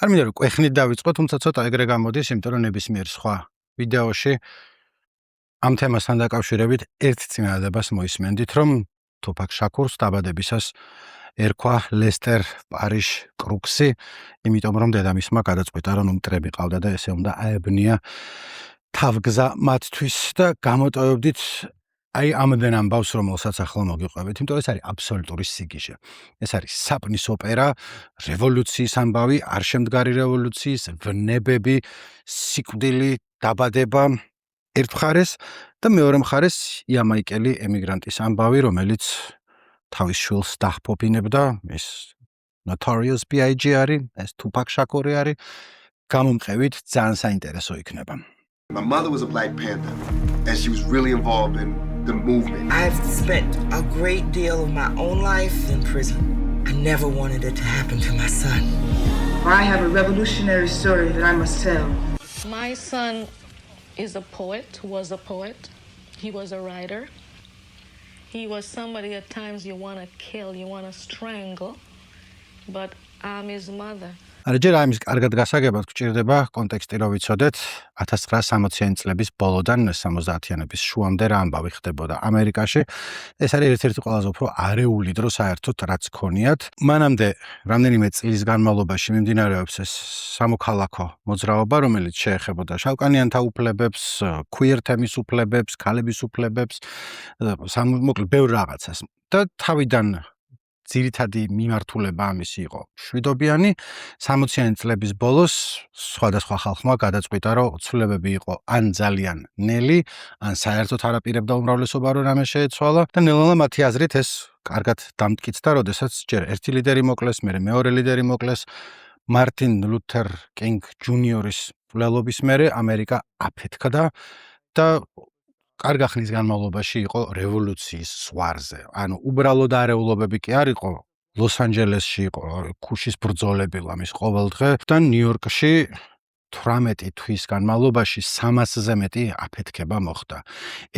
არ მინდა რომ კვეხნით დავიწყო, თუმცა ცოტა ეგრე გამოდის, იმიტომ რომ ნებისმიერ სხვა ვიდეოში ამ თემასთან დაკავშირებით ერთ წინადადებას მოისმენდით, რომ თუფაკ შაქურს დაბადებისას ერქვა ლესტერ პარიშ კრუქსი, იმიტომ რომ დედამისმა გადაწყვიტა, რომ მტრები ყავდა და ესე უნდა აებნია თავგზა მათთვის და გამოტოვებდით აი ამდენ ამბავს, რომელსაც ახლა მოგიყვებით, იმიტომ ეს არის აბსოლუტური სიგიჟე. ეს არის საპნის ოპერა, რევოლუციის ამბავი, არ შემდგარი რევოლუციის, ვნებები, სიკვდილი, დაბადება ერთ მხარეს და მეორე მხარეს იამაიკელი ემიგრანტის ამბავი, რომელიც თავის შვილს დაჰფობინებდა, ეს Notorious B.I.G. არის, ეს თუფაკ შაქური არის, გამომყევით ძალიან საინტერესო იქნება. My mother was a Black Panther, and she was really involved in the movement. I've spent a great deal of my own life in prison. I never wanted it to happen to my son. I have a revolutionary story that I must tell. My son is a poet, was a poet. He was a writer. He was somebody at times you want to kill, you want to strangle, but I'm his mother. ჯერ ამის კარგად გასაგებად გვჭირდება კონტექსტი, რომ ვიცოდეთ 1960-იანი წლების ბოლოდან 70-იანების შუამდე რა ამბავი ხდებოდა ამერიკაში. ეს არის ერთ-ერთი ყველაზე უფრო არეული დრო საერთოდ რაც ქონიათ. მანამდე რამდენიმე წლის განმავლობაში მიმდინარეობს ეს სამოქალაქო მოძრაობა, რომელიც შეეხებოდა შავკანიანთა უფლებებს, queer თემის უფლებებს, ქალების უფლებებს, მოკლედ ბევრ რაღაცას. და თავიდან ძირითადი მიმართულება ამისი იყო შვიდობიანი. 60-იანი წლების ბოლოს სხვადასხვა ხალხმა გადაწყვიტა, რომ ცვლილებები იყო ან ძალიან ნელი, ან საერთოდ არაპირებდა უმრავლესობა, რომ რამე შეეცვალა და ნელ-ნელა მათი აზრით ეს კარგად დამტკიცდა, როდესაც ჯერ ერთი ლიდერი მოკლეს, მერე მეორე ლიდერი მოკლეს. მარტინ ლუთერ კინგ ჯუნიორის მკვლელობის მერე ამერიკა აფეთქდა და კარგი ხნის განმავლობაში იყო რევოლუციის ზღვარზე. ანუ უბრალოდ არეულობები კი არ იყო. ლოს-ანჯელესში იყო ქუშის ბრძოლები ლამის ყოველდღე და ნიუ-იორკში 18 თვის განმავლობაში 300-ზე მეტი აფეთქება მოხდა.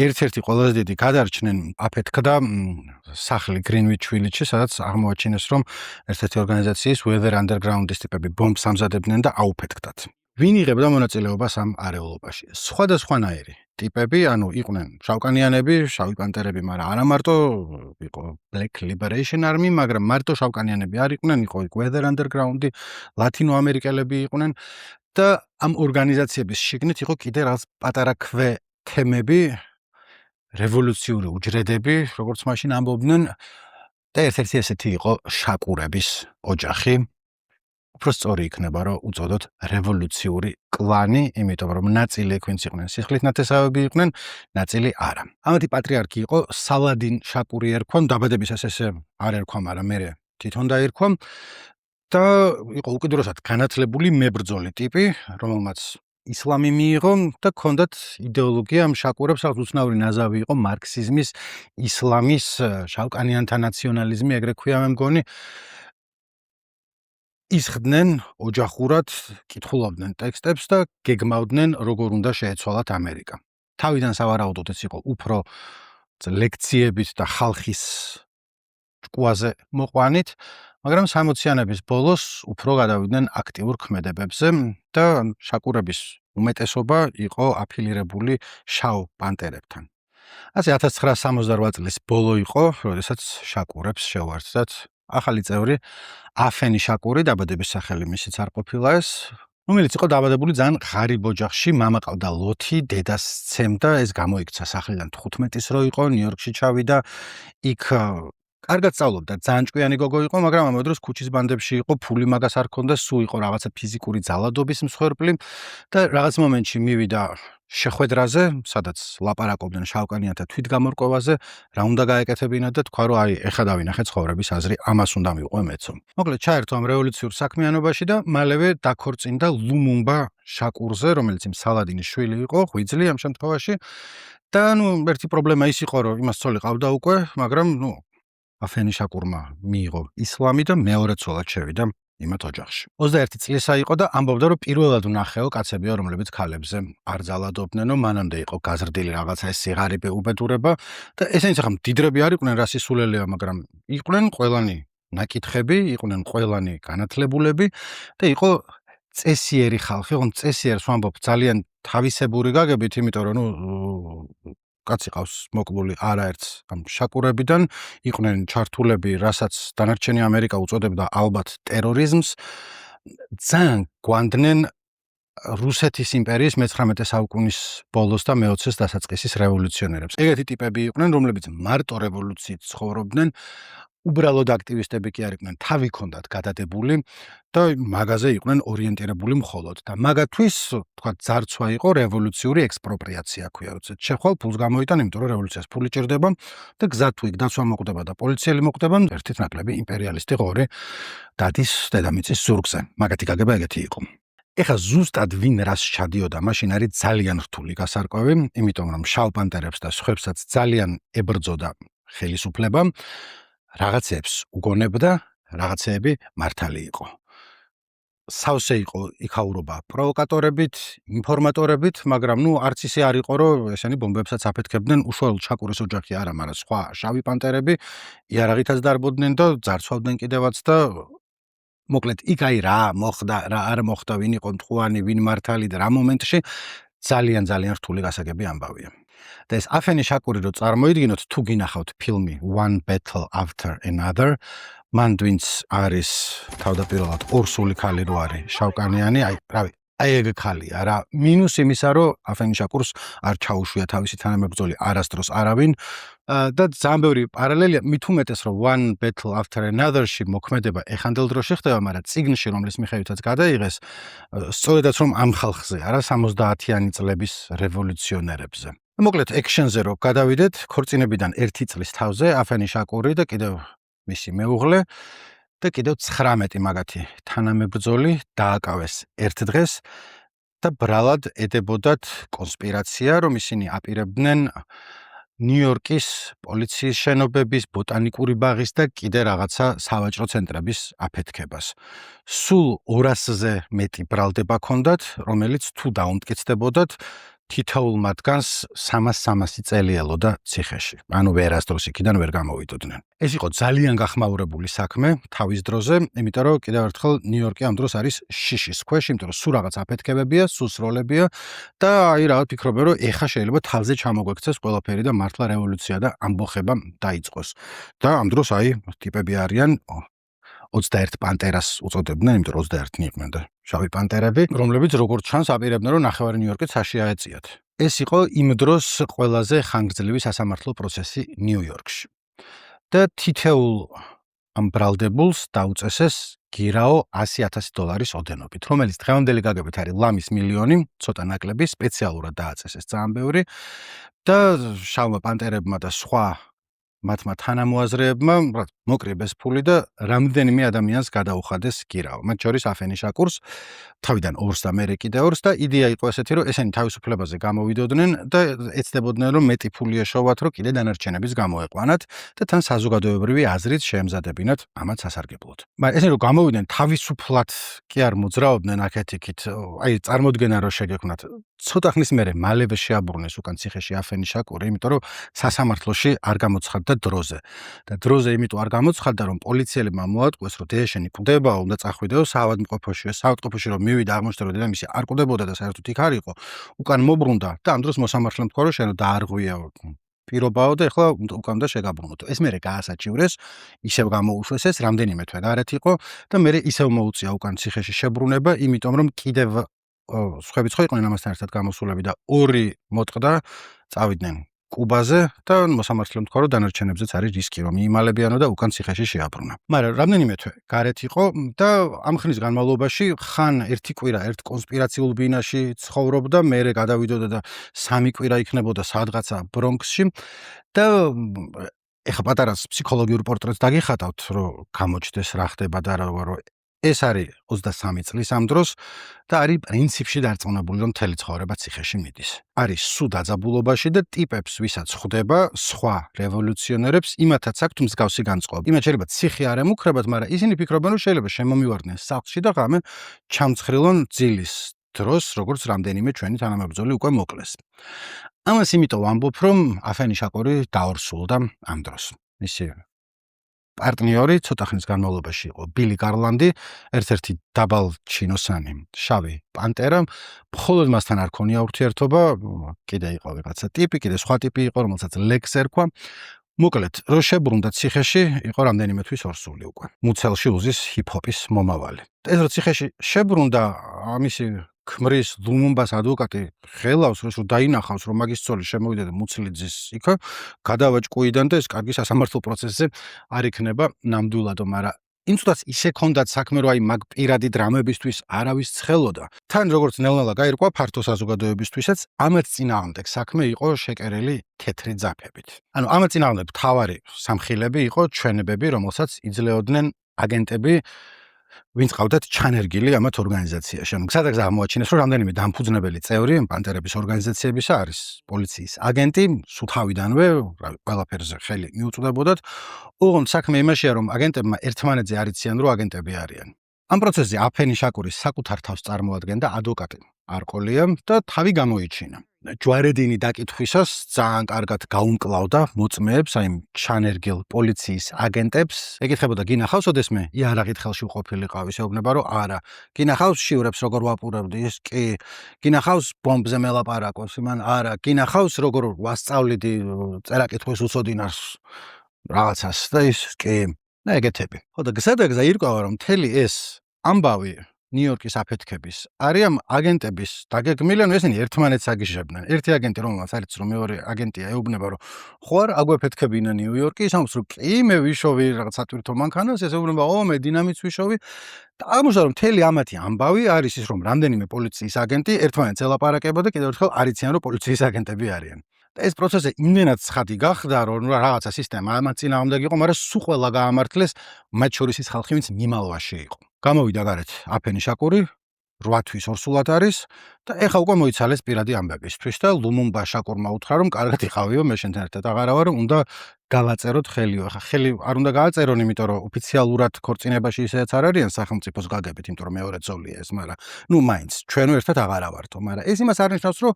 ერთ-ერთი ყველაზე დიდი გადარჩნენ აფეთქდა სახლი გრინვიჩ ვილიჯში, სადაც აღმოაჩინეს, რომ ერთ-ერთი ორგანიზაციის Weather Underground-ის ტიპები ბომბს ამზადებდნენ და აუფეთქდათ. ვინ იღებდა მონაწილეობას ამ არეულობაში? სხვადასხვანაირი ტიპები, ანუ იყვნენ შავკანიანები, შავი პანტერები, მაგრამ არა მარტო იყო Black Liberation Army, მაგრამ მარტო შავკანიანები არ იყვნენ, იყო Weather Underground-ი, ლათინოამერიკელები იყვნენ და ამ ორგანიზაციების შიგნით იყო კიდე რაღაც პატარა ქვე თემები, რევოლუციური უჯრედები, როგორც მაშინ ამბობდნენ და ერთ-ერთი ესეთი იყო შაკურების ოჯახი. უფრო სწორი იქნება, რომ უწოდოთ რევოლუციური კლანი, იმიტომ რომ ნაწილი ექვინც იყვნენ სისხლით ნათესავები იყვნენ, ნაწილი არა. ამათი პატრიარქი იყო სალა딘 შაკური ერქვა, დაბადებისას ესე არ ერქვა, მაგრამ მერე თვითონ დაერქვა და იყო უკიდურესად განათლებული მებრძოლი ტიპი, რომელმაც ისლამი მიიღო და ჰქონდათ იდეოლოგია ამ შაკურებს, რაღაც უცნაური ნაზავი იყო მარქსიზმის, ისლამის, შავკანიანთა ნაციონალიზმი, ეგრე ქვია მე მგონი. ისხდნენ ოჯახურად, კითხულობდნენ ტექსტებს და გეგმავდნენ, როგორ უნდა შეეცვალათ ამერიკა. თავიდან სავარაუდოდ ეს იყო უფრო ლექციებით და ხალხის ჭკუაზე მოყვანით, მაგრამ 60-იანების ბოლოს უფრო გადავიდნენ აქტიურ ქმედებებზე და შაკურების უმეტესობა იყო აფილირებული შავ პანტერებთან. ასე 1968 წლის ბოლო იყო, როდესაც შაკურებს შეუერთდათ ახალი წევრი აფენი შაკური, დაბადების სახელი მისიც არ ყოფილა ეს, რომელიც იყო დაბადებული ძალიან ღარიბ ოჯახში, მამა ყავდა ლოთი, დედას სცემდა, ეს გამოიქცა სახლიდან 15-ის რო იყო, ნიუ-იორკში ჩავიდა, იქ კარგად სწავლობდა, ძალიან ჭკვიანი გოგო იყო, მაგრამ ამავე დროს ქუჩის ბანდებში იყო, ფული მაგას არ ქონდა, სულ იყო რაღაცა ფიზიკური ძალადობის მსხვერპლი და რაღაც მომენტში მივიდა შეხვედრაზე, სადაც ლაპარაკობდნენ შავკანიანთა თვითგამორკვევაზე, რა უნდა გაეკეთებინა და თქვა, რომ აი, ეხლა დავინახე ცხოვრების აზრი, ამას უნდა მივყვე მეცო. მოკლედ, ჩაერთო ამ რევოლუციურ საქმიანობაში და მალევე დაქორწინდა ლუმუმბა შაკურზე, რომელიც იმ სალადინის შვილი იყო, ღვიძლი ამ შემთხვევაში. და ერთი პრობლემა ის იყო, რომ იმას ცოლი ყავდა უკვე, მაგრამ აფენი შაკურმა მიიღო ისლამი და მეორე ცოლად შევიდა იმათ ოჯახში. 21 წლისა იყო და ამბობდა, რომ პირველად ვნახეო კაცებია, რომლებიც ქალებზე არ ძალადობდნენო, მანამდე იყო გაზრდილი რაღაცა ეს სიღარიბე უბედურება და ესენიც ახლა მდიდრები არ იყვნენ რასისულელია, მაგრამ იყვნენ ყველანი ნაკითხები, იყვნენ ყველანი განათლებულები და იყო წესიერი ხალხი, ხომ წესიერს ვამბობ ძალიან თავისებური გაგებით, იმიტომ რომ კაცი ყავს მოკბული არაერთს ამ შაკურებიდან, იყვნენ ჩართულები, რასაც დანარჩენი ამერიკა უწოდებდა ალბათ ტერორიზმს, ძალიან გვანდნენ რუსეთის იმპერიის მე-19 საუკუნის ბოლოს და მე-20-ის დასაწყისის რევოლუციონერებს. ეგეთი ტიპები იყვნენ, რომლებიც მარტო რევოლუციით ცხოვრობდნენ, უბრალოდ აქტივისტები კი არ იყვნენ, თავი ჰქონდათ გადადებული და მაგაზე იყვნენ ორიენტირებული მხოლოდ და მაგათთვის, თქვათ, ძარცვა იყო რევოლუციური ექსპროპრიაცია, ქვია, როცა შეხვალ ფულს გამოიტან, იმიტომ რომ რევოლუციას ფული ჭირდება და გზა თუ იქ დაცვა მოკვდება და პოლიციელი მოკვდება, ერთით ნაკლები იმპერიალისტი ღორი დადის დედამიწის ზურგზე. მაგათი გაგება ეგეთი იყო. ეხა ზუსტად ვინ რას ჩადიოდა, მაშინ არის ძალიან რთული გასარკვევი, იმიტომ რომ შავ პანტერებს და სხვებსაც ძალიან ებრძოდა ხელისუფლება, რაღაცებს უგონებდა, რაღაცეები მართალი იყო. სავსე იყო იქაურობა პროვოკატორებით, ინფორმატორებით, მაგრამ არც ისე არ იყო, რომ ესენი ბომბებსაც აფეთქებდნენ, უშუალოდ შაკურის ოჯახი არა, მაგრამ სხვა შავი პანტერები იარაღითაც დარბოდნენ და ძარცვავდნენ კიდევაც და მოკლედ იქ რა მოხდა, რა არ მოხდა, ვინ იყო მტყუანი, ვინ მართალი და რა მომენტში ძალიან რთული გასაგები ამბავია. და ეს აფენი შაკური რო წარმოიდგინოთ, თუ გინახავთ ფილმი One Battle After Another, მან ვინც არის თავდაპირველად ორსული ქალი რო არის შავკანიანი, აი ეგ ქალია რა. მინუს იმისა, რომ აფენი შაკურს არ ჩაუშვია თავისი თანამებრძოლი არასდროს არავინ და ძალიან ბევრი პარალელია, მით უმეტეს რომ One Battle After Another-ში მოქმედება ეხანდელ დროში ხდება, მაგრამ წიგნში, რომლის მიხედვითაც გადაიღეს, სწორედაც რომ ამ ხალხზე, არა 70-იანი წლების რევოლუციონერებზე. მოკლედ ექშენზე რო გადავიდეთ, ქორწინებიდან 1 წლის თავზე აფენი შაკური და კიდევ მისი მეუღლე და კიდევ 19 მაგათი თანამებრძოლი დააკავეს ერთ დღეს და ბრალად ედებოდათ კონსპირაცია, რომ ისინი აპირებდნენ ნიუ-იორკის პოლიციის შენობების, ბოტანიკური ბაღის და კიდე რაღაცა სავაჭრო ცენტრების აფეთქებას. სულ 200-ზე მეტი ბრალდება ჰქონდათ, რომელიც თუ დაუმტკიცდებოდათ, თითოეულ მათგანს 300 წელი ელოდა ციხეში. ანუ ვერასდროს იქიდან ვერ გამოვიდოდნენ. ეს იყო ძალიან გახმაურებული საქმე თავის დროზე, იმიტომ რომ კიდევ ერთხელ ნიუ-იორკი ამ დროს არის შიშის ქვეშ, იმიტომ რომ სულ რაღაც აფეთქებებია, სულ სროლებია და აი რაღაც ფიქრობენ, რომ ეხა შეიძლება თავზე ჩამოგვექცეს ყველაფერი და მართლა რევოლუცია და ამბოხება დაიწყოს. და ამ დროს აი ტიპები არიან 21 პანტერას უწოდებდნენ, იმიტომ რომ 21 იყვნენ და შავი პანტერები, რომლებიც როგორც ჩანს აპირებდნენ, რომ ნახევარი ნიუ-იორკი ცაში აეწიათ. ეს იყო იმ დროს ყველაზე ხანგრძლივი სასამართლო პროცესი ნიუ-იორკში. და თითოეულ ამ ბრალდებულს დაუწესეს გირაო $100,000 ოდენობით, რომელიც დღევანდელი გაგებით არის ლამის მილიონი, ცოტა ნაკლები, სპეციალურად დააწესეს ძალიან ბევრი და შავმა პანტერებმა და სხვა მათმა თანამოაზრეებმა მოკრიბეს ფული და რამდენიმე ადამიანს გადაუხადეს გირაო. მათ შორის აფენი შაკურს, თავიდან 2-ს და მერე კიდე 2-ს და იდეა იყო ესეთი, რომ ესენი თავისუფლებაზე გამოვიდოდნენ და ეცდებოდნენ, რომ მეტი ფული ეშოვათ, რომ კიდე დანარჩენების გამოეყვანათ და თან საზოგადოებრივი აზრით შეემზადებინათ ამათ სასარგებლოდ. მაგრამ ესენი რომ გამოვიდნენ, თავისუფლად კი არ მოძრაობდნენ აქეთ-იქით, აი წარმოდგენა რო შეგექმნათ. ცოტა ხნის მერე მალევე შეაბრუნეს უკან ციხეში აფენი შაკური, იმიტომ რომ სასამართლოში არ გამოცხადდა დროზე. და დროზე იმიტომ არ გამოცხადდა, რომ პოლიციელებმა მოატყვეს, რომ დეშენი კვდებაო, უნდა წახვიდეო საავადმყოფოში, საავადმყოფოში რომ მივიდა, აღმოჩნდა, რომ დედამისი არ კვდებოდა და საერთოდ იქ არ იყო, უკან მობრუნდა და ამ დროს მოსამართლემ თქვა, რომ შენ დაარღვიაო პირობაო და ეხლა უკან უნდა შეგაბრუნოთ. ეს მერე გაასაჭივრეს, ისევ გამოუშვეს ეს, რამდენიმე თვე გარეთ იყო და მერე ისევ მოუწია უკან ციხეში შებრუნება, იმიტომ რომ კიდევ სხვებიც ხო იყვნენ ამასთან ერთად გამოსულები და 2 მოტყდა წავიდნენ კუბაზე და მოსამართლემ თქვა, რომ დანარჩენებზეც არის რისკი, რომ მიიმალებიანო და უკან ციხეში შეაბრუნა. მაგრამ რამდენიმე თვე გარეთ იყო და ამ ხნის განმავლობაში ხან ერთი კვირა ერთ კონსპირაციულ ბინაში ცხოვრობდა, მერე გადავიდოდა და 3 კვირა იქნებოდა სადღაცა ბრონქსში და ეხა პატარა ფსიქოლოგიურ პორტრეტს დაგიხატავთ, რომ გამოჩნდეს რა ხდება და რომ ეს არის 23 წლის ამ დროს და არის პრინციპში დარწმუნებული, რომ მთელი ცხოვრება ციხეში მიდის. არის სულ დაძაბულობაში და ტიპებს, ვისაც ხვდება, სხვა რევოლუციონერებს, იმათაც აქვთ მსგავსი განწყობა. იმათ შეიძლება ციხე არ ემუქრებათ, მაგრამ ისინი ფიქრობენ, რომ შეიძლება შემომივარდნენ სახლში და ღამე ჩამცხრილონ ძილის დროს, როგორც რამდენიმე ჩვენი თანამებრძოლი უკვე მოკლეს. ამას იმიტომ ვამბობ, რომ აფენი შაკური დაორსულდა ამ დროს. ისე პარტნიორი ცოტა ხნის განმავლობაში იყო ბილი გარლანდი, ერთ-ერთი დაბალჩინოსანი, შავი პანტერა, მხოლოდ მასთან არ ქონია ურთიერთობა, კიდე იყო ვიღაცა ტიპი, კიდე სხვა ტიპი იყო, რომელსაც ლექს ერქვა. მოკლედ, რო შებრუნდა ციხეში, იყო რამდენიმე თვის ორსული უკვე. მუცელში უზის ჰიპ-ჰოპის მომავალი. ეს რო ციხეში შებრუნდა, ამისი ქმრის ლუმუმბას ადვოკატი ხელავს, რომ დაინახავს, რომ მაგის ცოლი შემოვიდა და მუცლიძის იქ გადავაჭკუიდან და ეს კარგი სასამართლო პროცესზე არ იქნება ნამდვილადო, მაგრამ იმ წუთაც ისე ქონდათ საქმე, რომ აი მაგ პირადი დრამებისთვის არავის ცხელოდა. თან როგორც ნელ-ნელა გაირკვა ფართო საზოგადოებისთვისაც, ამათ წინააღმდეგ საქმე იყო შეკერილი თეთრი ძაფებით. ანუ ამათ წინააღმდეგ მთავარი სამხილები იყო ჩვენებები, რომელსაც იძლეოდნენ აგენტები, ვინც ყავდათ ჩანერგილი ამათ ორგანიზაციაში. ანუ სადაც აღმოაჩინეს, რომ რამდენიმე დამფუძნებელი წევრი პანტერების ორგანიზაციებისა არის პოლიციის აგენტი, სულ თავიდანვე ყველაფერზე ხელი მიუწვდებოდათ. ოღონდ საქმე იმაშია, რომ აგენტებმა ერთმანეთზე არ იციან, რომ აგენტები არიან. ამ პროცესზე აფენი შაკურის საკუთარ თავს წარმოადგენდა ადვოკატი არყოლია და თავი გამოიჩინა. ჯვარედინი დაკითხვისას ძალიან კარგად გაუმკლავდა მოწმეებს, აი ჩანერგილ პოლიციის აგენტებს. ეკითხებოდა, გინახავს ოდესმე იარაღით ხელში უყოფილიყავის, ეუბნება, რომ არა. გინახავს შიურებს როგორ ვაპურავდი, ეს კი. გინახავს ბომბზე მელაპარაკოს, იმან არა. გინახავს როგორ ვასწავლიდი წერა-კითხვის უცოდინარს რაღაცას და ის კი. და ეგეთები. ხო და გზადაგზა ირკვევა, რომ მთელი ეს ამბავი ნიუ-იორკის აფეთქების არიან აგენტების დაგეგმილი, ანუ ესენი ერთმანეთს აგიშებდნენ. ერთი აგენტი, რომელმაც არის რომ მეორე აგენტია, ეუბნება, რომ ხო არ აგვეფეთქებინა ნიუ-იორკი, სამს რომ კი მე ვიშოვი რაღაც სატვირთო მანქანას, ეს ეუბნება, მე დინამიტს ვიშოვი. და აღმოჩნდა, რომ მთელი ამათი ამბავი არის ის, რომ რამდენიმე პოლიციის აგენტი ერთმანეთს ელაპარაკებოდა, კიდევ ერთხელ არ იციან, რომ პოლიციის აგენტები არიან. და ეს პროცესი იმდენად ცხადი გახდა, რომ რაღაცა სისტემა ამათ წინააღმდეგ იყო, მაგრამ სულ ყველა გაამართლეს, მათ შორის ის ხალხი, ვინც მიმალვაში იყო. გამოვიდა გარეთ აფენი შაკური, 8 თვის ორსულად არის და ეხა უკვე მოიცალეს პირადი ამბებისთვის და ლუმუმბა შაკურმა უთხრა, რომ კარგად იყავიო, მე შენთან ერთად აღარა ვარ, უნდა გავაწეროთ ხელიო. ეხა ხელი არ უნდა გააწერონ, იმიტომ რომ ოფიციალურად ქორწინებაში ისეც არ არიან სახელმწიფოს გაგებით, იმიტომ რომ მეორე ძოლია ეს, მაგრამ მაინც ჩვენო ერთად აღარა ვართო, მაგრამ ეს იმას არ ნიშნავს, რომ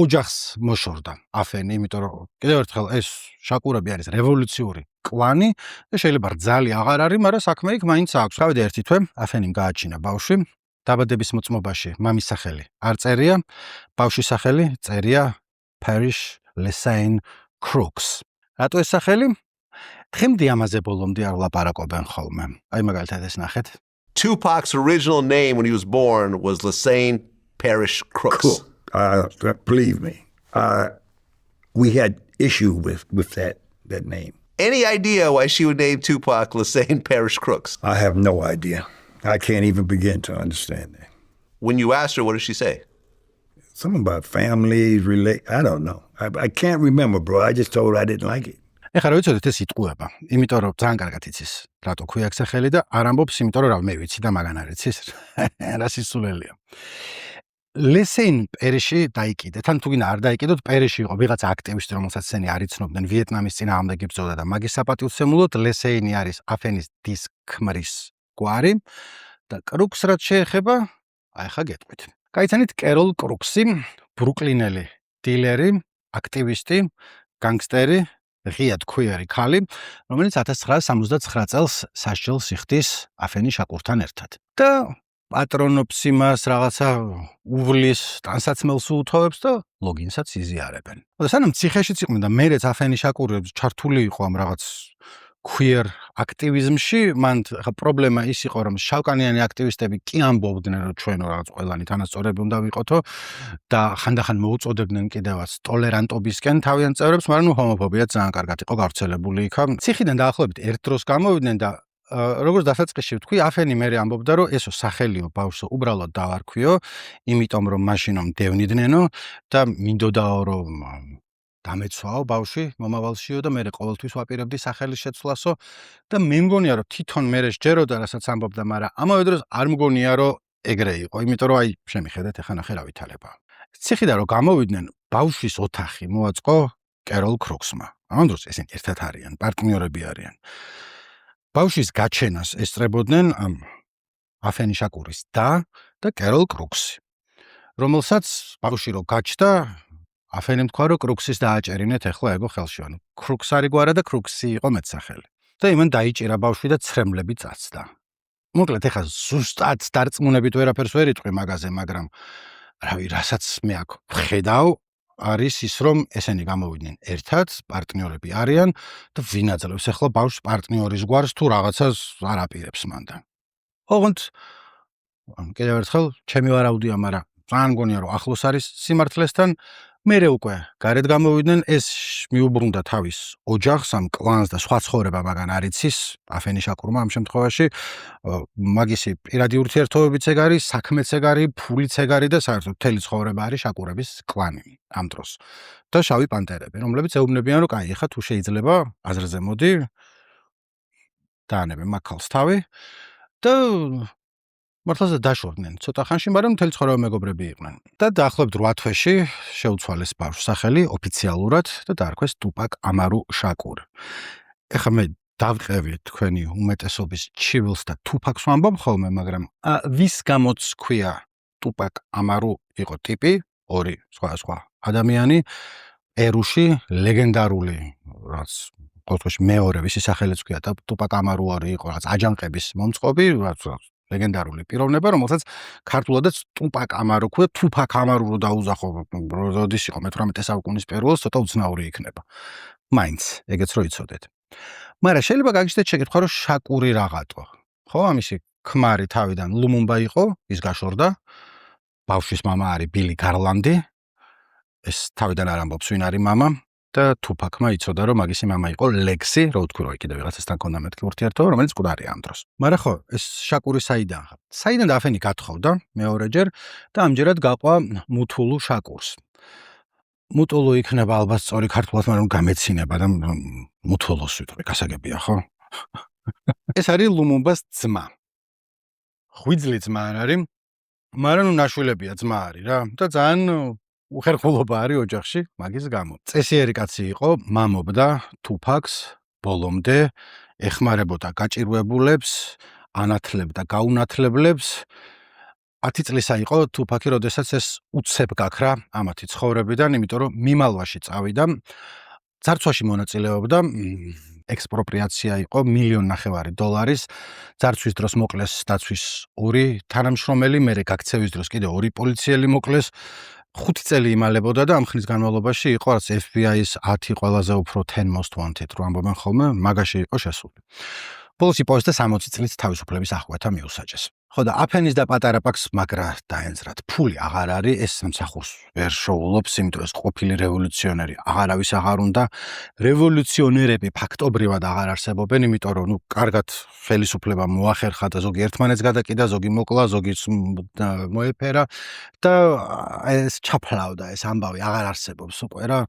ოჯახს მოშორდა აფენი, იმიტომ რომ კიდევ ერთხელ ეს შაკურები არის რევოლუციური კლანი და შეიძლება რძალი აღარ არის, მაგრამ საქმე იქ მაინც აქვს. გავიდა ერთი თვე, აფენიმ გააჩინა ბავშვი. დაბადების მოწმობაში მამის სახელი არ წერია, ბავშვის სახელი წერია Parrish Lesane Crooks. რატო ეს სახელი? დღემდე ამაზე ბოლომდე არ ვლაპარაკობენ ხოლმე. აი მაგალითად ეს ნახეთ. Tupac's original name when he was born was Lesane Parrish Crooks. Cool. Believe me, we had issue with that name. Any idea why she would name Tupac Lesane Parrish Crooks? I have no idea. I can't even begin to understand that. When you asked her, what did she say? Something about family, I don't know. I can't remember, bro. I just told her I didn't like it. ეხლა რა ვიცოდეთ ეს იტყუება, იმიტომ რომ ძალიან კარგად იცის, რატო ქვია აქ სახელი და არ ამბობს, იმიტომ რომ მე ვიცი და მაგან არ იცის. რა სისულელია. ლესეინ პერიში დაიკიდე. თან თუ გინდა არ დაიკიდოთ, პერიში იყო ვიღაცა აქტივისტი, რომელსაც ესენი არ იცნობდნენ, ვიეტნამის წინააღმდეგ იბრძოდა და მაგის საპატივცემულოდ ლესეინი არის აფენის დისკმრის გვარი და კრუქს რაც შეეხება, აი ხა გეტყვით. გაიცანით კეროლ კრუქსი, ბრუკლინელი დილერი, აქტივისტი, განგსტერი, ღიად ქვიერი ქალი, რომელიც 1969 წელს სასჯელს იხდის აფენი შაკურთან ერთად. და პატრონობს იმას, რაღაცა უვლის, ტანსაცმელს უუთხოვებს და ლოგინსაც იზიარებენ. და სანამ ციხეშიც იყვნენ და მერეც აფენი შაკურებს ჩართული იყო ამ რაღაც queer აქტივიზმში, მან პრობლემა ის იყო, რომ შავკანიანი აქტივისტები კი ამბობდნენ, რომ ჩვენო რაღაც ყველანი თანასწორები უნდა ვიყოთო და ხანდახან მოუწოდებდნენ კიდევაც ტოლერანტობისკენ თავიანთ წევრებს, მაგრამ ჰომოფობია ძალიან კარგად იყო გავრცელებული იქ. ციხიდან დაახლოებით ერთ დროს გამოვიდნენ და როგორც დასაწყისში ვთქვი, აფენი მერე ამბობდა, რომ ესო სახელიო ბავშვს უბრალოდ დავარქვიო, იმიტომ რომ მაშინო მდევნიდნენო და მინდოდაო რომ დამეცვაო ბავშვი მომავალშიო და მე ყოველთვის ვაპირებდი სახელის შეცვლასო და მე მგონია რომ თვითონ მე შეჯეროდა რასაც ამბობდა, მაგრამ ამავე დროს არ მგონია რომ ეგრე იყო, იმიტომ რომ აი შემიხედეთ ახლა ნახე რა ვითალება. ციხიდან რომ გამოვიდნენ, ბავშვის ოთახი მოაწყო კეროლ კრუქსმა. ამ დროს ესენი ერთად არიან, პარტნიორები არიან. ბავშვის გაჩენას ესწრებოდნენ აფენი შაკურის და კეროლ კრუქსი, რომელსაც ბავშვი რო გაჩნდა, აფენიმ თქვა, რომ კრუქსის დააჭერინეთ, ეხლა ეგო ხელში. ანუ კრუქს არის გვარა და კრუქსი იყო მეტსახელი. და იმან დაიჭირა ბავშვი და ცრემლები წაცდა. მოკლედ ეხლა ზუსტად დარწმუნებით ვერაფერს ვერ იტყვი მაგაზე, მაგრამ რავი, რასაც მე აქ ვხედავ, არის ის, რომ ესენი გამოვიდნენ ერთად, პარტნიორები არიან და ვინ აძლევს ახლა ბავშვს პარტნიორის გვარს თუ რაღაცას არ აპირებს მანდ. ოღონდ კიდევ ერთხელ ჩემი ვარაუდია, მაგრამ ძალიან მგონია, რომ ახლოს არის სიმართლესთან. მერე უკვე გარეთ გამოვიდნენ, ეს მიუბრუნდა თავის ოჯახს, ამ კლანს და სხვა ცხოვრება მაგან არ იცის, აფენი შაკურმა ამ შემთხვევაში. მაგისი პირადი ურთიერთობებიც ეგ არის, საქმეც ეგ არის, ფულიც ეგ არის და საერთოდ მთელი ცხოვრება არის შაკურების კლანი ამ დროს. და შავი პანტერები, რომლებიც ეუბნებიან, რომ კაი, ეხლა თუ შეიძლება აზრზე მოდი, დაანებე მაქალს თავი და მართლაც დაშორდნენ ცოტა ხანში, მაგრამ მთელი ცხოვრება მეგობრები იყვნენ. და დაახლოებით 8 თვეში შეუცვალეს ბავშვს სახელი ოფიციალურად და დაარქვეს ტუპაკ ამარუ შაკურ. ეხლა მე დავყევი თქვენი უმეტესობის ჩივილს და თუფაკს ვამბობ ხოლმე, მაგრამ ვის გამოც ქვია ტუპაკ ამარუ იყო ტიპი, ორი სხვა ადამიანი, ერუში ლეგენდარული, რაც ყოველთვის მეორე ვისი სახელიც ქვია და ტუპაკ ამარუ იყო რაც აჯანყების მომწყობი, რაც ლეგენდარული პიროვნება, რომელსაც ქართულადაც ტუპაკ ამარუ ქვია, თუფაკ ამარუ რო დაუზახო, როდის იყო მე-18 საუკუნის პირველს, ცოტა უცნაური იქნება. მაინც, ეგეც რო იცოდეთ. მაგრამ შეიძლება გაგიჩნდეთ შეკითხვა, რომ შაკური რაღაცო. ხო, ამისი ქმარი თავიდან ლუმუმბა იყო, ის გაშორდა. ბავშვის მამა არის ბილი გარლანდი. ეს თავიდან არ ამბობს ვინ არის მამა. და თუფაკმა იცოდა, რომ მაგისი მამა იყო ლექსი, რო ვთქვი, რომ კიდევ ვიღაცასთან ქონდა მეთქი ურთიერთობა, რომელიც მკვდარია ამ დროს. მაგრამ ხო, ეს შაკური საიდან? საიდან დაფენი გათხოვდა მეორეჯერ და ამჯერად გაყვა მუთულუ შაკურს. მუტულუ იქნება ალბათ სწორი ქართულად, მაგრამ გამეცინება და მუთულუს ვიტყვი, გასაგებია, ხო? ეს არის ლუმუმბას ძმა. ღვიძლი ძმა არ არის, მაგრამ ნაშვილებია ძმა არის რა და ძალიან უხერხულობა არის ოჯახში მაგის გამო. წესიერი კაცი იყო, მამობდა თუფაკს ბოლომდე, ეხმარებოდა გაჭირვებულებს, ანათლებდა გაუნათლებლებს. 10 წლისა იყო თუფაკი, როდესაც ეს უცებ გაქრა ამათი ცხოვრებიდან, იმიტომ რომ მიმალვაში წავიდა. ძარცვაში მონაწილეობდა, ექსპროპრიაცია იყო $1.5 million. ძარცვის დროს მოკლეს დაცვის 2 თანამშრომელი, მერე გაქცევის დროს კიდე 2 პოლიციელი მოკლეს. 5 წელი იმალებოდა და ამ ხნის განმავლობაში იყო რაც FBI-ის 10 ყველაზე უფრო 10 most wanted რო ამბობენ ხოლმე, მაგაში იყო შესული. ბოლოს იპოვეს და 60 წლით თავისუფლების აღკვეთა მიუსაჯეს. ხო და აფენის და პატარა პაკს მაგრა დაენძრათ. ფული აღარ არის, ეს სამსახურს ვერ შოულობს, იმიტომ ეს ყოფილი რევოლუციონერი აღარავის აღარ უნდა. რევოლუციონერები ფაქტობრივად აღარ არსებობენ, იმიტომ რომ კარგად ხელისუფლება მოახერხა და ზოგი ერთმანეთს გადაკიდა, ზოგი მოკლა, ზოგი მოეფერა და ეს ჩაფლავდა, ეს ამბავი აღარ არსებობს უკვე რა.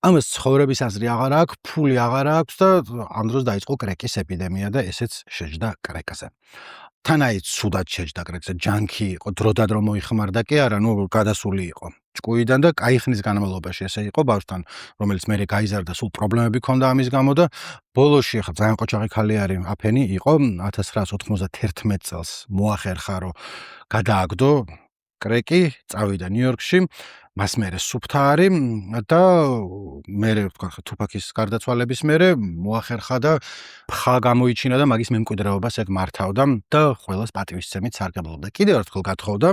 ამას ცხოვრების აზრი აღარ აქვს, ფული აღარ აქვს და ამ დროს დაიწყო კრეკის ეპიდემია და ესეც შეჯდა კრეკაზე. თანაი ცუდად შეჯდა კრეკზე, ჯანკი იყო, დროდადრო მოიხმარდა კი არა, გადასული იყო ჭკუიდან და კაი ხნის განმავლობაში ესე იყო ბავშვთან, რომელიც მერე გაიზარდა, სულ პრობლემები ჰქონდა ამის გამო და ბოლოში ახლა ძალიან ყოჩაღი ხალი არის აფენი იყო 1991 წელს მოახერხა რომ გადააგდო კრეკი, წავიდა ნიუ-იორკში, მას მერე სუფთა არის და მერე ვთქვა თუფაკის გარდაცვალების მერე მოახერხა და ხა გამოიჩინა და მაგის მემკვიდრეობას ეგ მართავდა და ყველას პატივისცემით სარგებლობდა. კიდევ ერთხელ გათხოვდა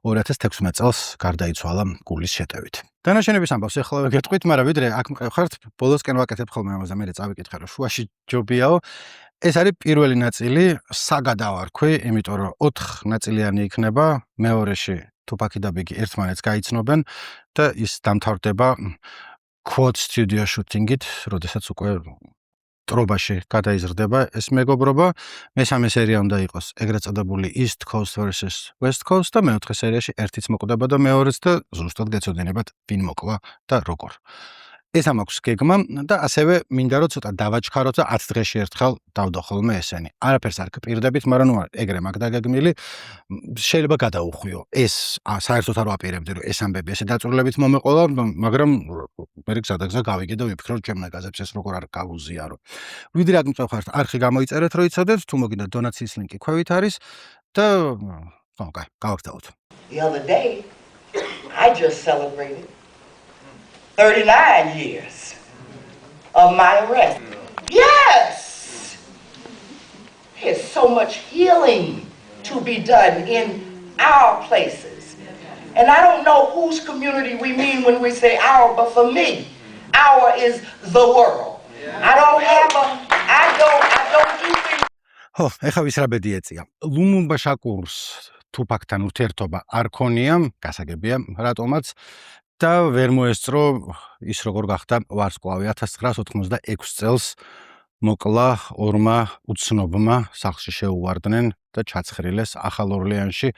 2016 წელს გარდაიცვალა გულის შეტევით. დანაშენების ამბავს ეხლა გეტყვით, მაგრამ ვიდრე აქ მყევხართ, ბოლოსკენ ვაკეთებ ხოლმე ამაზე, მერე წავიკითხე რომ შუაში ჯობიაო. ეს არის პირველი ნაწილი, საგადავარქვი, იმიტომ რომ 4 ნაწილიანი იქნება, მეორეში თუფაკი და ბიგი ერთმანეთს გაიცნობენ და ის დამთავრდება quad studio shooting-ით, როდესაც უკვე ტრობაში გადაიზრდება ეს მეგობრობა. მესამე სერია უნდა იყოს ეგრეთ წოდებული East Coast versus West Coast და მეოთხე სერიაში ერთიც მოკვდება და მეორეც და ზუსტად გეცოდინებათ ვინ მოკლა და როგორ. ეს ამაქვს გეგმა და ასევე მინდა რომ ცოტა დავაჩქაროთ და 10 დღეში ერთხელ დავდო ხოლმე ესენი. არაფერს არ გპირდებით, მაგრამ ეგრე მაგ დაგეგმილი შეიძლება გადაუხვიო. ეს საერთოდ არ ვაპირებდი რომ ეს ამბები ესე დაწურლებით მომეყოლა, მაგრამ მე გზადაგზა გავიგე და ვიფიქრე რომ ჩემ ნაგაზებს ეს როგორ არ გავუზიარო. ვიდრე აქ მწვავხართ არხი გამოიწერეთ რომ იცოდეთ, თუ მოგინდა დონაციის ლინკი ქვევით არის და კაი, გავაგზავნოთ. The other day I just celebrated 39 years of my arrest. Yes! There's so much healing to be done in our places. And I don't know whose community we mean when we say our, but for me, our is the world. I don't do things. ხო, ეხლა ვისრაბედი ეწია. ლუმუმბა შაკურს თუფაკთან ურთიერთობა არ ქონია, გასაგებია, რატომაც და ვერ მოესწრო ის როგორ გახდა ვარსკვლავი 1986 წელს მოკლა ორმა უცნობმა სახლში შეუვარდნენ და ჩაცხრილეს ახალ ორლეანში.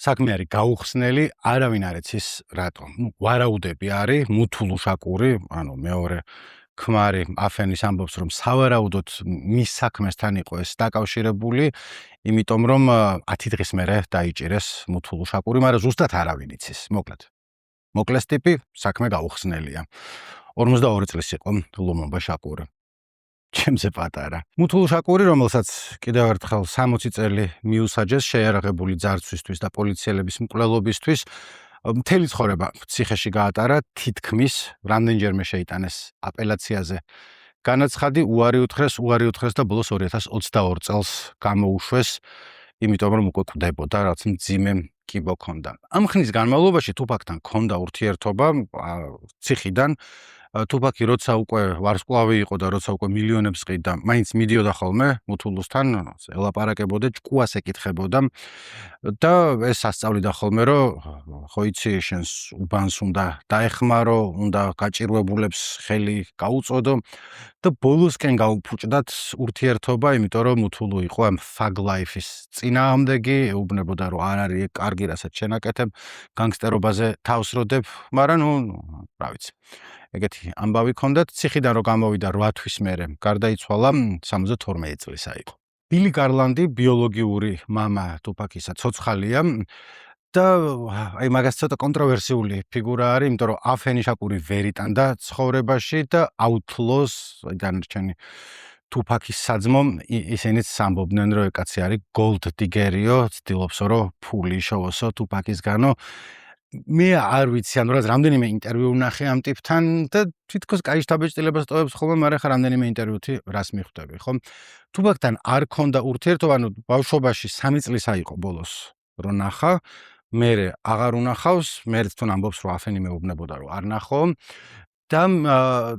საქმე არის გაუხსნელი, არავინ არ იცის რატომ. ვარაუდები არის, მუთულუ შაკური, ანუ მეორე ქმარი აფენის ამბობს, რომ სავარაუდოდ მის საქმესთან იყო ეს დაკავშირებული, იმიტომ რომ 10 დღის მერე დაიჭირეს მუთულუ შაკური, მაგრამ ზუსტად არავინ იცის, მოკლედ. მოკლეს ტიპი, საქმე გაუხსნელია. 42 წლის იყო ლუმუმბა შაკური. ჩემზე პატარა. მუთულუ შაკური, რომელსაც კიდევ ერთხელ 60 წელი მიუსაჯეს შეიარაღებული ძარცვისთვის და პოლიციელების მკვლელობისთვის, მთელი ცხოვრება ციხეში გაატარა, თითქმის რამდენჯერმე შეიტანეს აპელაციაზე განაცხადი, უარი უთხრეს და ბოლოს 2022 წელს გამოუშვეს, იმიტომ რომ უკვე კვდებოდა, რაც მძიმე კიბო ჰქონდა. ამ ხნის განმავლობაში თუფაკთან ჰქონდა ურთიერთობა ციხიდან. თუფაკი როცა უკვე ვარსკვლავი იყო და როცა უკვე მილიონებს ყიდდა, მაინც მიდიოდა ხოლმე მუთულუსთან, ელაპარაკებოდა, ჭკუას ეკითხებოდა და ეს ასწავლიდა ხოლმე, რომ ხო იცი, შენს უბანს უნდა დაეხმარო, უნდა გაჭირვებულებს ხელი გაუწოდო და ბოლოსკენ გაუფუჭდათ ურთიერთობა, იმიტომ რომ მუთულუ იყო ამ thug life-ის წინააღმდეგი, ეუბნებოდა, რომ არ არის კარგი, რასაც შენაკეთებ, განგსტერობაზე თავს როდებ, მაგრამ რა ვიცი. ეგეთი ამბავი ჰქონდათ, ციხიდან რო გამოვიდა 8 თვის მერე, გარდაიცვალა 72 წლისა იყო. ბილი გარლანდი ბიოლოგიური მამა თუფაკისა ცოცხალია და აი მაგას ცოტა კონტროვერსიული ფიგურა არის, იმიტომ რომ აფენი შაკური ვერ იტანდა ცხოვრებაში და outlaws დანარჩენი თუფაკის საძმო ისინიც ამბობდნენ, რომ კაცი არის gold digger-იო, ცდილობს რომ ფული შოვოსო თუფაკისგანო. მე არ ვიცი, ანუ რამდენიმე ინტერვიუ ვნახე ამ ტიპთან და თითქოს კაი შთაბეჭდილებას ტოვებს ხოლმე, მაგრამ ხა რამდენიმე ინტერვიუთი რას მიხვდები, ხო? თუფაკთან არ ქონდა ურთიერთობა, ანუ ბავშვობაში 3 წლისა იყო ბოლოს რო ნახა, მერე აღარ უნახავს, მერე თვითონ ამბობს, რომ აფენი მეუბნებოდა, რომ არ ნახო და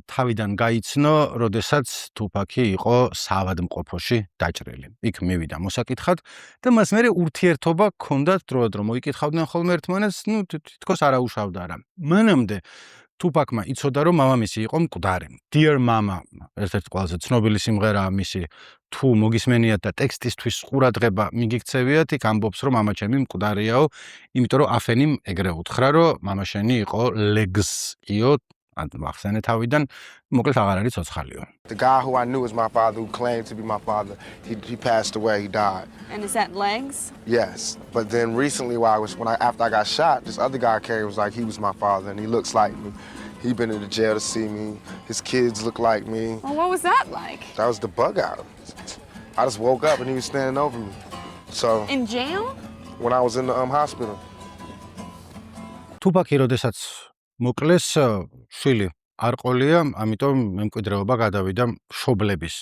თავიდან გაიცნო, როდესაც თუფაკი იყო საავადმყოფოში დაჭრილი. იქ მივიდა მოსაკითხად და მას მერე ურთიერთობა ჰქონდათ დროად რომ მოიკითხავდნენ ხოლმე ერთმანეთს, თითქოს არაუშავდა რა. მანამდე თუფაკმა იცოდა, რომ მამამისი იყო მკვდარი. Dear Mama, ერთ-ერთი ყველაზე ცნობილი სიმღერაა მისი, თუ მოგისმენიათ და ტექსტისთვის ყურადღება მიგიქცევიათ, იქ ამბობს, რომ მამა ჩემი მკვდარიაო, იმიტომ რომ აფენიმ ეგრე უთხრა, რომ მამა შენი იყო legs-იო, მახსენე თავიდან, მოკლედ აღარ არის ცოცხალიო. The guy who I knew as my father, who claimed to be my father, he passed away, he died. And is that legs? Yes, but then recently after I got shot, this other guy came, was like he was my father and he looks like me. He'd been in the jail to see me. His kids look like me. Well, what was that like? That was the bug out. I just woke up and he was standing over me. So In jail? When I was in the hospital. თუფაკი როდესაც მოკლეს შვილი არ ყოლია, ამიტომ მემკვიდრეობა გადავიდა მშობლების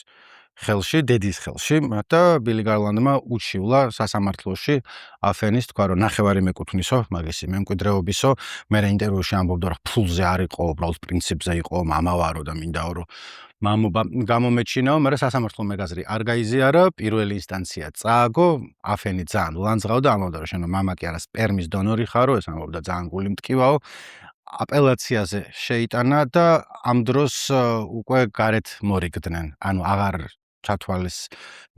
ხელში, დედის ხელში და ბილი გარლანდმა უჩივლა სასამართლოში აფენის თქვა, რომ ნახევარი მეკუთვნისო, მაგისი მემკვიდრეობისო, მე ინტერვიუში ამბობდა, რომ ფულზე არ იყო, უბრალოდ პრინციპზე იყო, მამა ვარო და მინდაო, რომ მამობა გამომეჩინაო, მაგრამ სასამართლო მეგაზრი არ გაიზიარა, პირველი ინსტანცია წააგო, აფენი ძალიან ლანძღავდა, ამბობდა, რომ შენო მამა კი არა სპერმის დონორი ხარო, ეს ამბობდა ძალიან გული მტკივაო. აპელაციაზე შეიტანა და ამ დროს უკვე გარეთ მორიგდნენ. ანუ აღარ ჩათვალეს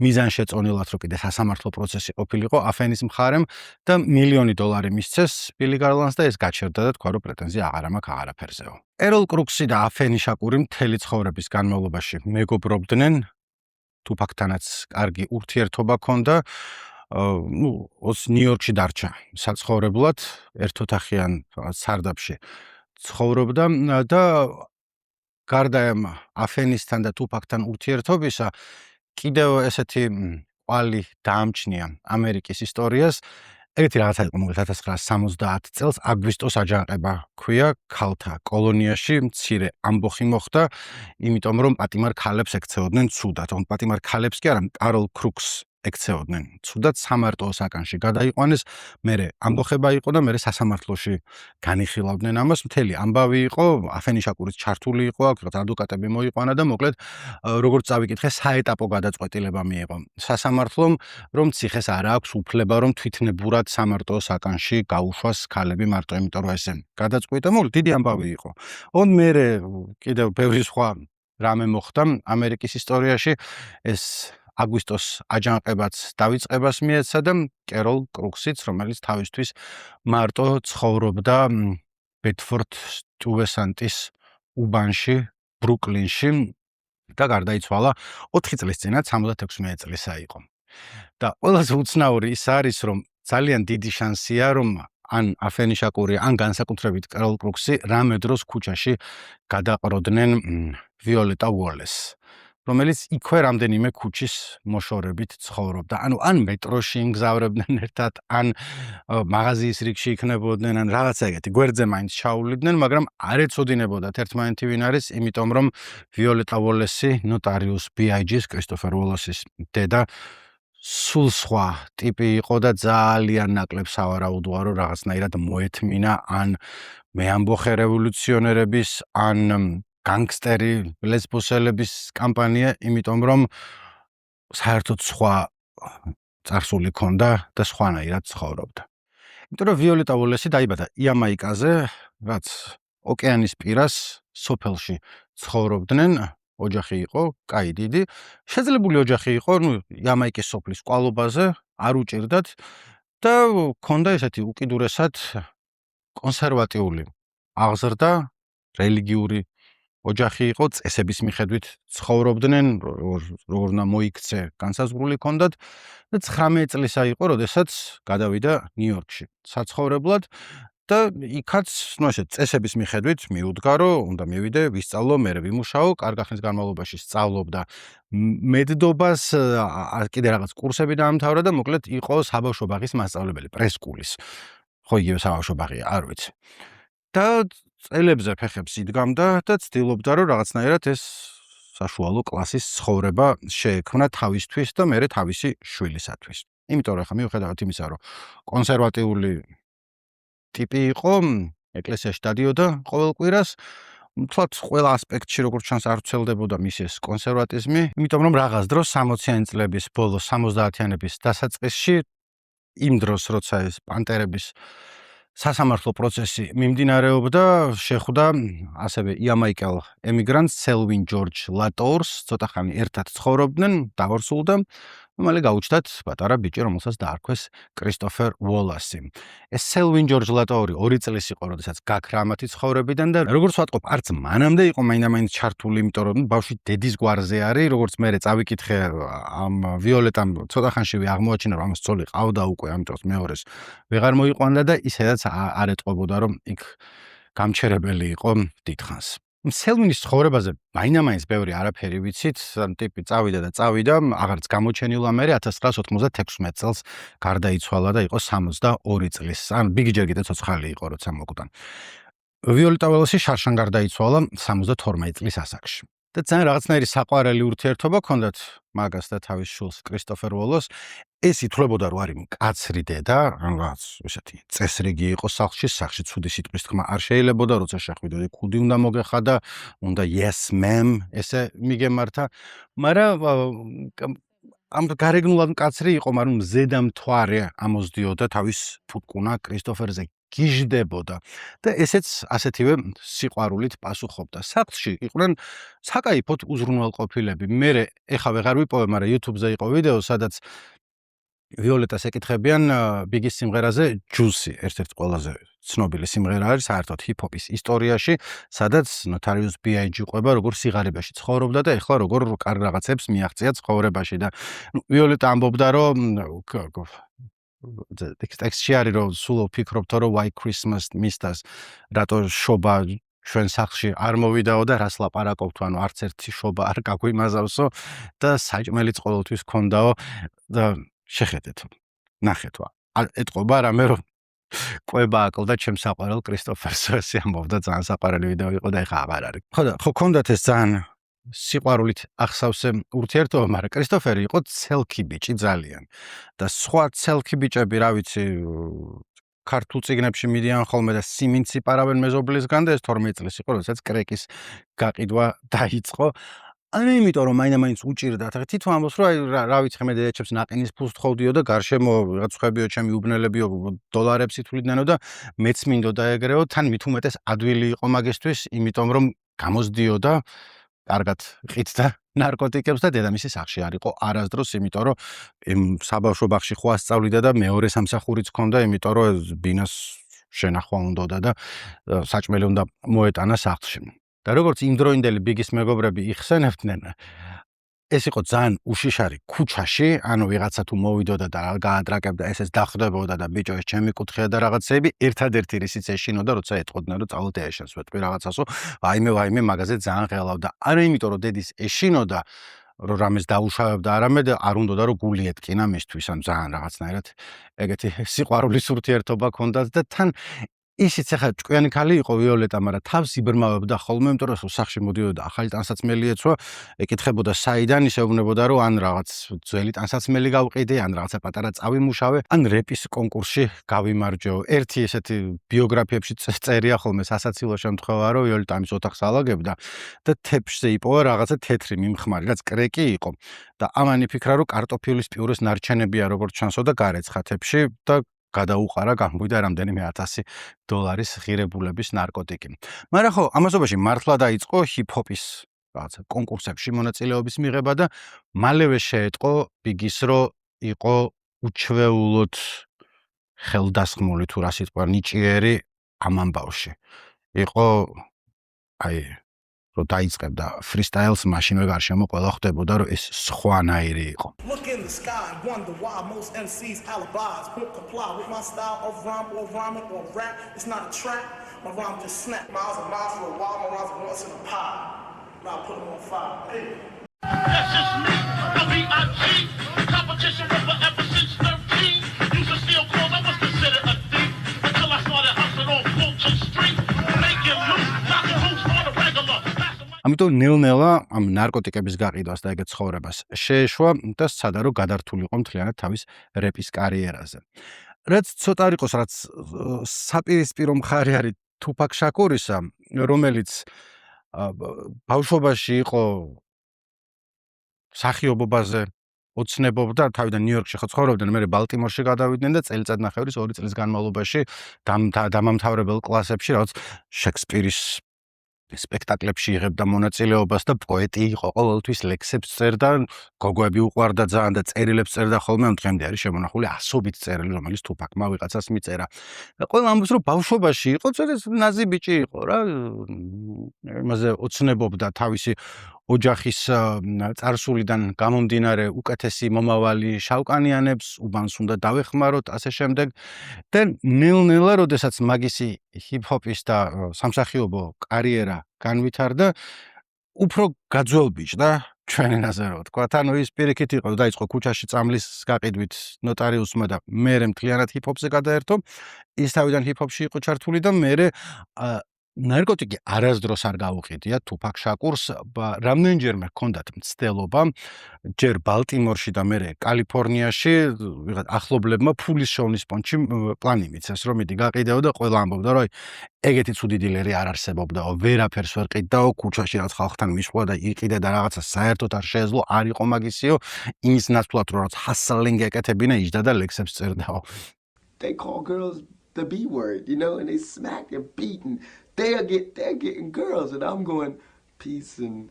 მიზანშეწონილად, რომ კიდე სასამართლო პროცესი ყოფილიყო აფენის მხარემ და $1 მილიონი მისცეს ბილი გარლანდს და ეს გაჩერდა და თქვა, რომ პრეტენზია აღარ მაქვს აღარაფერზეო. ეროლ კრუქსი და აფენი შაკური მთელი ცხოვრების განმავლობაში მეგობრობდნენ, თუფაკთანაც კარგი ურთიერთობა ჰქონდა. ნიუ-იორკში დარჩა საცხოვრებლად, ერთოთახიან სარდაფში ცხოვრობდა და გარდა აფენისთან და თუფაკთან ურთიერთობისა, კიდევ ესეთი ყვალი დაამჩნია ამერიკის ისტორიას. ეგეთი რაღაცა იყო, მოკლედ 1970 წელს აგვისტოს აჯანყება ქვია ქალთა კოლონიაში, მცირე ამბოხი მოხდა, იმიტომ რომ პატიმარ ქალებს ექცეოდნენ ცუდად. პატიმარ ქალებს კი არა, კარლ კრუქს ექცეოდნენ. ცუდად სამარტო საკანში გადაიყვანეს, მერე ამბოხება იყო და მერე სასამართლოში განიხილავდნენ ამას. მთელი ამბავი იყო, აფენიშაკურიც ჩართული იყო, აქ ადვოკატები მოიყვანა და მოკლედ როგორც წავიკითხე, საეტაპო გადაწყვეტილება მიიღო სასამართლომ, რომ ციხეს არ აქვს უფლება, რომ თვითნებურად სამარტო საკანში გაუშვას ქალები მარტო იმიტომ, რომ ესე გადაწყვიტა. მოკლედ დიდი ამბავი იყო. ონ მერე კიდევ ბევრი სხვა რამე მოხდა ამერიკის ისტორიაში, ეს აგვისტოს აჯანყებაც დავიწყებას მიეცა და კეროლ კრუქსიც, რომელიც თავისთვის მარტო ცხოვრობდა ბედფორდ სტუვესანტის უბანში, ბრუკლინში და გარდაიცვალა 4 წლის წინათ 76 წლისა იყო. და ყველაზე უცნაური ის არის, რომ ძალიან დიდი შანსია, რომ ან აფენიშაკური, ან განსაკუთრებით კეროლ კრუქსი რამე დროს ქუჩაში გადაყროდნენ ვიოლეტა უოლესს, რომელიც იქვე რამდენიმე ქუჩის მოშორებით ცხოვრობდა. ან მეტროში იმგზავრებდნენ ერთად, ან მაღაზიის რიგში იქნებოდნენ, ან რაღაცა ეგეთი გვერდზე მაინც ჩაუვლიდნენ, მაგრამ არ ეცოდინებოდათ ერთმანეთი ვინ არის, იმიტომ რომ ვიოლეტა უოლესი ნოტარიუს B.I.G.-ს, კრისტოფერ უოლესის დედა, სულ სხვა ტიპი იყო და ძალიან ნაკლებ სავარაუდოა, რომ რაღაცნაირად მოეთმინა ან მეამბოხე რევოლუციონერების, ან განგსტერი ლესბოსელების კამპანია, იმიტომ რომ საერთოდ სხვა წარსული ჰქონდა და სხვანაირად ცხოვრობდა. იმიტომ რომ ვიოლეტა უოლესი დაიბადა იამაიკაზე, რაც ოკეანის პირას, სოფელში ცხოვრობდნენ, ოჯახი იყო, კაი დიდი, შეძლებული ოჯახი იყო, იამაიკის სოფლის ყვალობაზე, არ უჭირდათ და ჰქონდა ესეთი უკიდურესად კონსერვატიული აღზრდა, რელიგიური ოჯახი იყო, წესების მიხედვით ცხოვრობდნენ, როგორ უნდა მოიქცე, განსაზღვრული ჰქონდათ და 19 წლისა იყო, როდესაც გადავიდა ნიუ-იორკში საცხოვრებლად და იქაც, წესების მიხედვით მიუდგა, რომ უნდა მივიდე, ვისწავლო, მერე ვიმუშაო, კარგი ხნის განმავლობაში სწავლობდა მედდობას, კიდე რაღაც კურსები დაამთავრა და მოკლედ იყო საბავშვო ბაღის მასწავლებელი, პრესკულის. ხო, იგივე საბავშვო ბაღია, არ ვიცი. და წელებზე ფეხებს იდგამდა და ცდილობდა, რომ რაღაცნაირად ეს საშუალო კლასის ცხოვრება შეექმნა თავისთვის და მერე თავისი შვილისათვის. იმიტომ რომ ახლა მიუხედავად იმისა, რომ კონსერვატიული ტიპი იყო, ეკლესიაში დადიოდა ყოველ კვირას, თვათ ყველა ასპექტში როგორც ჩანს არ ვრცელდებოდა მის ეს კონსერვატიზმი, იმიტომ რომ რაღაც დროს 60-იანი წლების ბოლოს, 70-იანების დასაწყისში, იმ დროს როცა ეს პანტერების სასამართლო პროცესი მიმდინარეობდა, შეხვდა ასევე იამაიკელ ემიგრანტს სელვინ ჯორჯ ლატორს, ცოტა ხანი ერთად ცხოვრობდნენ, დავარსულდა, მალე გაუჩნდათ პატარა ბიჭი, რომელსაც დაარქვეს კრისტოფერ უოლესი. ეს სელვინ ჯორჯ ლატორი 2 წლის იყო, როდესაც გაქრა ამათი ცხოვრებიდან და როგორც ვატყობ, არც მანამდე იყო მაინდა-მაინც ჩართული, იმიტომ რომ ბავშვი დედის გვარზე არის, როგორც მე წავიკითხე ამ ვიოლეტამ ცოტა ხანშივე აღმოაჩინა, რომ ამას ცოლი ყავდა უკვე, ამიტომ მეორეს ვეღარ მოიყვანდა და ისედაც არ ეტყობოდა, რომ იქ გამჩერებელი იყო დიდხანს. სელვინის ცხოვრებაზე მაინდა-მაინც ბევრი არაფერი ვიცით, ტიპი წავიდა და წავიდა, აღარც გამოჩენილა, მერე 1996 წელს გარდაიცვალა და იყო 62 წლის. ან ბიგიჯერ კიდე ცოცხალი იყო, როცა მოკვდა. ვიოლეტა უოლესი შარშან გარდაიცვალა 72 წლის ასაკში. და ძალიან რაღაცნაირი საყვარელი ურთიერთობა ჰქონდათ მაგას და თავის შვილს კრისტოფერ უოლესს. ეს ითვლებოდა, რომ არის მკაცრი დედა, რაღაც ესეთი წესრიგი იყო სახლში ცუდი სიტყვის თქმა არ შეიძლებოდა, როცა შეხვიდოდი, ქუდი უნდა მოგეხადა, უნდა yes ma'am, ესე მიგემართა, მაგრამ ამ გარეგნულად მკაცრი იყო, მაგრამ ზედამთვარე ამოსდიოდა თავის თუთკუნა კრისტოფერზე გიჟდებოდა და ესეც ასეთივე სიყვარულით პასუხობდა. სახლში იყვნენ საკაიფოდ უზრუნველყოფილები. მე ეხა ვეღარ ვიპოვე, მაგრამ YouTube-ზე იყო ვიდეო, სადაც ვიოლეტას ეკითხებიან ბიგის სიმღერაზე Juicy, ერთ-ერთი ყველაზე ცნობილი სიმღერა არის საერთოდ ჰიპ-ჰოპის ისტორიაში, სადაც Notorious B.I.G. ყვება, როგორ სიღარიბეში ცხოვრობდა და ეხლა როგორ კარგ რაღაცებს მიაღწია ცხოვრებაში და ვიოლეტა ამბობდა, რომ ტექსტში არის, რომ სულ ვფიქრობთ, რომ White Christmas მისდას, რატო შობა ჩვენ სახლში არ მოვიდაო და რას ლაპარაკობთ, ანუ არც ერთი შობა არ გაგვიმაზავსო და საჭმელიც ყოველთვის გქონდაო და შეხედეთ, ნახეთ, ეტყობა რამე, რომ ყვება აკლდა ჩემს საყვარელ კრისტოფერს, ესე ამბობდა, ძალიან საყვარელი ვიდეო იყო და ეხა აღარ არის. ხო, ჰქონდათ ეს ძალიან სიყვარულით ახსავს ურთიერთობა, მაგრამ კრისტოფერი იყო ცელქი ბიჭი ძალიან. და სხვა ცელქი ბიჭები, რა ვიცი, ქართულ წიგნებში მიდიან ხოლმე და სიმინცი პარავენ მეზობლისგან და ეს 12 წლის იყო, როდესაც კრეკის გაყიდვა დაიწყო. ანუ იმიტომ რომ მაინც უჭირდა, თვითონ ამბობს რომ რა ვიცი, მე დედაჩემს ნაყინის ფულს თხოვდიო და გარშემო რაღაც ხვებიო, ჩემი უბნელებიო დოლარებს ითვლიდნენ და მეც მინდოდა ეგრეო, თან მით უმეტეს ადვილი იყო მაგისთვის, იმიტომ რომ გამოსდიო და კარგად ყიდდა ნარკოტიკებს და დედამისის სახლში არ იყო არასდროს, იმიტომ რომ საბავშვო ბაღში ხო ასწავლიდა და მეორე სამსახურიც ჰქონდა, იმიტომ რომ ბინას შენახვა უნდოდა და საჭმელი უნდა მოეტანა სახლში. და როგორც იმ დროინდელი ბიგის მეგობრები იხსენებდნენ, ეს იყო ძალიან უშიშარი ქუჩაში, ანუ ვიღაცა თუ მოვიდოდა და გაატრაკებდა, ესეც დახვდებოდა და ბიჭო ეს ჩემი კუთხეა და რაღაცეები, ერთადერთი რისიც ეშინოდა, როცა ეტყოდნენ რომ წავლოთ ეშენს ვეთქვი რაღაცასო, ვაიმე მაგაზე ძალიან ღელავდა. არა იმიტომ რომ დედის ეშინოდა, რომ რამეს დაუშავებდა, არამედ არ უნდოდა რომ გული ეტკინა მისთვის, ან ძალიან რაღაცნაირად ეგეთი სიყვარულის ურთიერთობა ჰქონდათ და თან ისიც ახლა ჭკვიანი ქალი იყო ვიოლეტა, მაგრამ თავს იბრმავებდა ხოლმე, იმიტომ რომ სახში მოდიოდა ახალი ტანსაცმელი ეცვა, ეკითხებოდა საიდან, ისე ეუბნებოდა რომ ან რაღაც ძველი ტანსაცმელი გავყიდე, ან რაღაცა პატარა წავიმუშავე, ან რეპის კონკურსში გავიმარჯვეო. ერთი ესეთი ბიოგრაფიებში წერია ხოლმე სასაცილო შემთხვევა, რომ ვიოლეტა ამის ოთახს ალაგებდა და თეფშზე იპოვა რაღაცა თეთრი მიმხმარი, რაც კრეკი იყო. და ამან იფიქრა, რომ კარტოფილის პიურეს ნარჩენებია როგორც ჩანსო და გარეცხა თეფში და გადაუყარა, გამოვიდა რამდენიმე $1000 ღირებულების ნარკოტიკი. მაგრამ ხო, ამასობაში მართლა დაიწყო ჰიპ-ჰოპის რაღაცა კონკურსებში მონაწილეობის მიღება და მალევე შეეტყო ბიგის, რომ იყო უჩვეულოდ ხელდასხმული თუ რა სიტყვა ნიჭიერი ამ ამბავში. იყო რომ დაიწყებდა freestyles, მაშინვე გარშემო ყველა ხვდებოდა, რომ ეს სხვანაირი იყო. Look in the sky and wonder why most MCs alibis won't comply with my style of rhyme or rhyming or rap. It's not a trap, my rhyme just snap. Miles and miles for a while, my rhymes are once in a pie. Now I put them on fire. Hey. That's just me, W.I.G. Competition river ever since 13. Used to steal clothes, I was considered a thief. Until I started hustling on Fulton Street. Making loot, knocking hoops on a regular. ამიტომ ნელ-ნელა ამ ნარკოტიკების გაყიდვას და ეგეთ ცხოვრებას შეეშვა და სცადა რომ გადართულიყო მთლიანად თავის რეპის კარიერაზე. რაც ცოტა არ იყოს, რაც საპირისპირო მხარე არის თუფაკ შაკურისა, რომელიც ბავშვობაში იყო მსახიობობაზე ოცნებობდა, თავიდან ნიუ-იორკში ხო ცხოვრობდნენ, მერე ბალტიმორში გადავიდნენ და წელიწადნახევრის 2 წლის განმავლობაში დამამთავრებელ კლასებში, რაც შექსპირის სპექტაკლებში იღებდა მონაწილეობას და პოეტი იყო, ყოველთვის ლექსებს წერდა, გოგოები უყვარდა ძალიან და წერილებს წერდა ხოლმე, ამ დღემდე არის შემონახული ასობით წერილი, რომელიც თუფაკმა ვიღაცას მიწერა. და ყველა ამბობს, რომ ბავშვობაში იყო, წერეს ნაზი ბიჭი იყო რა, იმაზე ოცნებობდა თავისი ოჯახის წარსულიდან გამომდინარე უკეთესი მომავალი შავკანიანებს, უბანს უნდა დავეხმაროთ, ასე შემდეგ. და ნელ-ნელა, როდესაც მაგისი ჰიპ-ჰოპის და სამსახიობო კარიერა განვითარდა, უფრო გაძველბიჭდა ჩვენი ენაზე რო ვთქვა. ანუ ის პირიქით იყო, დაიწყო ქუჩაში წამლის გაყიდვით ნოტარიუსმა და მერე მთლიანად ჰიპ-ჰოპზე გადაერთო. ის თავიდან ჰიპ-ჰოპში იყო ჩართული და მერე ნარკოტიკი არასდროს არ გაუყიდია თუფაკ შაკურს, რამდენჯერმე ჰქონდათ მცდელობა, ჯერ ბალტიმორში და მერე კალიფორნიაში, ვიღაც ახლობლებმა ფულის შოვნის პონჩი პლანი მიცეს, რომ მიდი გაყიდეო და ყველა ამბობდა, რომ ეგეთი ცუდი დილერი არ არსებობდაო, ვერაფერს ვერ ყიდდაო, ქუჩაში რაც ხალხთან მისვლა და იყიდე და რაღაცა საერთოდ არ შეეძლო, არ იყო მაგისიო, იმის ნაცვლად რომ რაც hustling ეკეთებინა, იჯდა და ლექსებს წერდაო. They call girls the B word, you know, and they smack and beat and they're getting girls, and I'm going, peace, and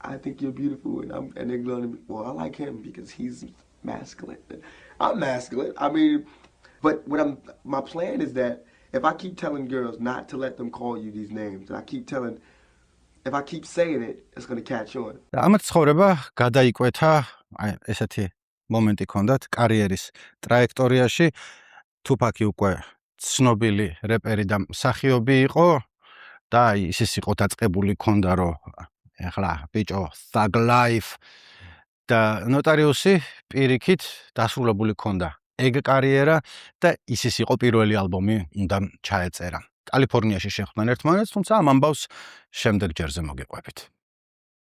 I think you're beautiful, and they're going to be, well, I like him because he's masculine. I'm masculine. I mean, but my plan is that if I keep telling girls not to let them call you these names, and if I keep saying it, it's going to catch on. ამათ ცხოვრება გადაიკვეთა, ესეთი მომენტი ჰქონდათ კარიერის ტრაექტორიაში. თუფაკი უკვე ცნობილი რეპერი და მსახიობი იყო და ისიც იყო დაწყებული ჰქონდა, რომ ეხლა ბიჭო thug life და ნოტარიუსი პირიქით დასრულებული ჰქონდა ეგ კარიერა და ისიც იყო პირველი ალბომი უნდა ჩაეწერა. კალიფორნიაში შეხვდნენ ერთმანეთს, თუმცა ამ ამბავს შემდეგ ჯერზე მოგიყვებით.